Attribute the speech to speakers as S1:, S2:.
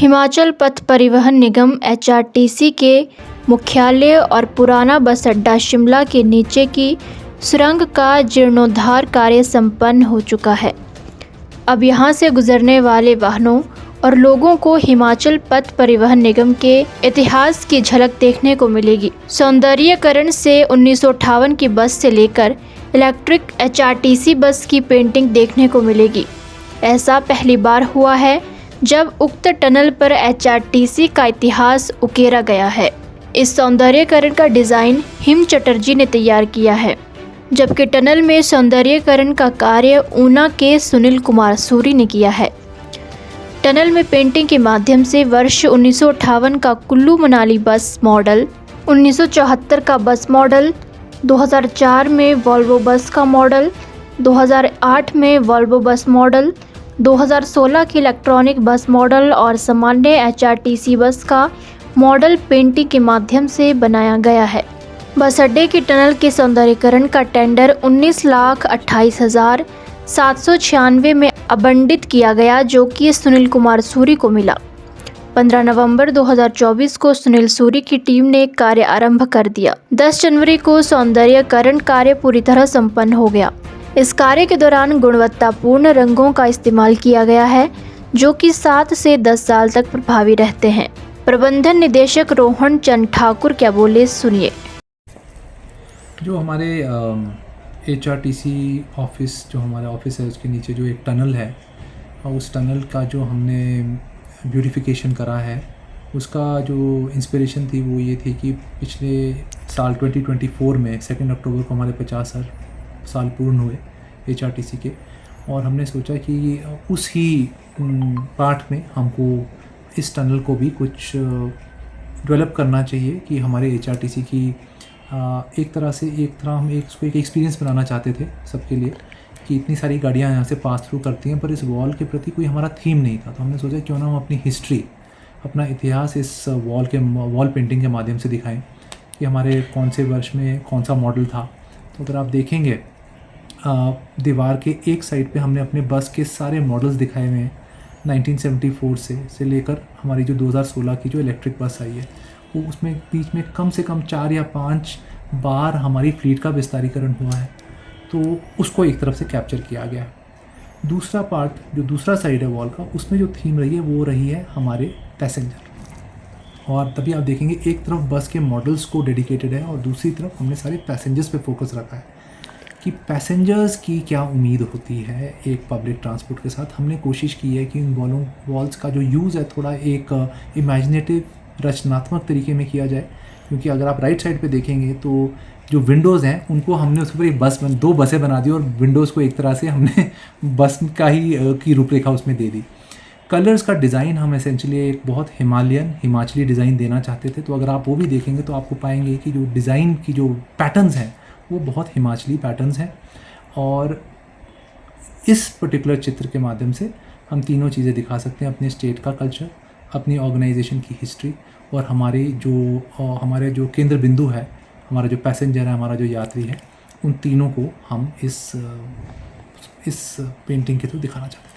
S1: हिमाचल पथ परिवहन निगम एचआरटीसी के मुख्यालय और पुराना बस अड्डा शिमला के नीचे की सुरंग का जीर्णोद्धार कार्य संपन्न हो चुका है। अब यहां से गुजरने वाले वाहनों और लोगों को हिमाचल पथ परिवहन निगम के इतिहास की झलक देखने को मिलेगी। सौंदर्यीकरण से 1958 की बस से लेकर इलेक्ट्रिक एचआरटीसी बस की पेंटिंग देखने को मिलेगी। ऐसा पहली बार हुआ है जब उक्त टनल पर एचआरटीसी का इतिहास उकेरा गया है। इस सौंदर्यीकरण का डिज़ाइन हिम चटर्जी ने तैयार किया है, जबकि टनल में सौंदर्यीकरण का कार्य ऊना के सुनील कुमार सूरी ने किया है। टनल में पेंटिंग के माध्यम से वर्ष 1958 का कुल्लू मनाली बस मॉडल, 1974 का बस मॉडल, 2004 में वॉल्वो बस का मॉडल, 2008 में वॉल्वो बस मॉडल, 2016 की इलेक्ट्रॉनिक बस मॉडल और सामान्य एचआरटीसी बस का मॉडल पेंटिंग के माध्यम से बनाया गया है। बस अड्डे की टनल के सौंदर्यीकरण का टेंडर 19,28,796 में आवंटित किया गया, जो कि सुनील कुमार सूरी को मिला। 15 नवंबर 2024 को सुनील सूरी की टीम ने कार्य आरंभ कर दिया। 10 जनवरी को सौंदर्यीकरण कार्य पूरी तरह संपन्न हो गया। इस कार्य के दौरान गुणवत्तापूर्ण रंगों का इस्तेमाल किया गया है, जो कि 7 से 10 साल तक प्रभावी रहते हैं। प्रबंधन निदेशक रोहन चंद ठाकुर क्या बोले, सुनिए।
S2: जो हमारे एचआरटीसी ऑफिस, जो हमारा ऑफिस है, उसके नीचे जो एक टनल है, और उस टनल का जो हमने ब्यूटिफिकेशन करा है, उसका जो इंस्पिरेशन थी वो ये थी कि पिछले साल 2024 में 2 अक्टूबर को हमारे 50 साल पूर्ण हुए एचआरटीसी के, और हमने सोचा कि उस ही पार्ट में हमको इस टनल को भी कुछ डेवलप करना चाहिए कि हमारे एचआरटीसी की एक तरह हम उसको एक एक्सपीरियंस बनाना चाहते थे सबके लिए, कि इतनी सारी गाड़ियाँ यहाँ से पास थ्रू करती हैं, पर इस वॉल के प्रति कोई हमारा थीम नहीं था। तो हमने सोचा क्यों ना हम अपनी हिस्ट्री, अपना इतिहास इस वॉल पेंटिंग के माध्यम से दिखाएं कि हमारे कौन से वर्ष में कौन सा मॉडल था। तो अगर आप देखेंगे दीवार के एक साइड पे हमने अपने बस के सारे मॉडल्स दिखाए हुए हैं, 1974 से लेकर हमारी जो 2016 की जो इलेक्ट्रिक बस आई है, वो उसमें बीच में कम से कम 4 या 5 बार हमारी फ्लीट का विस्तारीकरण हुआ है। तो उसको एक तरफ से कैप्चर किया गया है। दूसरा पार्ट, जो दूसरा साइड है वॉल का, उसमें जो थीम रही है वो रही है हमारे पैसेंजर। और तभी आप देखेंगे एक तरफ बस के मॉडल्स को डेडिकेटेड है और दूसरी तरफ हमने सारे पैसेंजर्स पे फोकस रखा है कि पैसेंजर्स की क्या उम्मीद होती है एक पब्लिक ट्रांसपोर्ट के साथ। हमने कोशिश की है कि इन वॉल्स का जो यूज़ है थोड़ा एक इमेजिनेटिव, रचनात्मक तरीके में किया जाए, क्योंकि अगर आप राइट साइड पे देखेंगे तो जो विंडोज़ हैं उनको हमने उसके ऊपर एक 2 बसें बना दी और विंडोज़ को एक तरह से हमने बस का ही की रूपरेखा उसमें दे दी। कलर्स का डिज़ाइन हम एसेंशियली एक बहुत हिमाचली डिज़ाइन देना चाहते थे। तो अगर आप वो भी देखेंगे तो आपको पाएंगे कि जो डिज़ाइन की जो पैटर्न्स हैं वो बहुत हिमाचली पैटर्न्स हैं, और इस पर्टिकुलर चित्र के माध्यम से हम तीनों चीज़ें दिखा सकते हैं, अपने स्टेट का कल्चर, अपनी ऑर्गेनाइजेशन की हिस्ट्री, और हमारे जो केंद्र बिंदु है, हमारा जो पैसेंजर है, हमारा जो यात्री है, उन तीनों को हम इस पेंटिंग के थ्रू दिखाना चाहते हैं।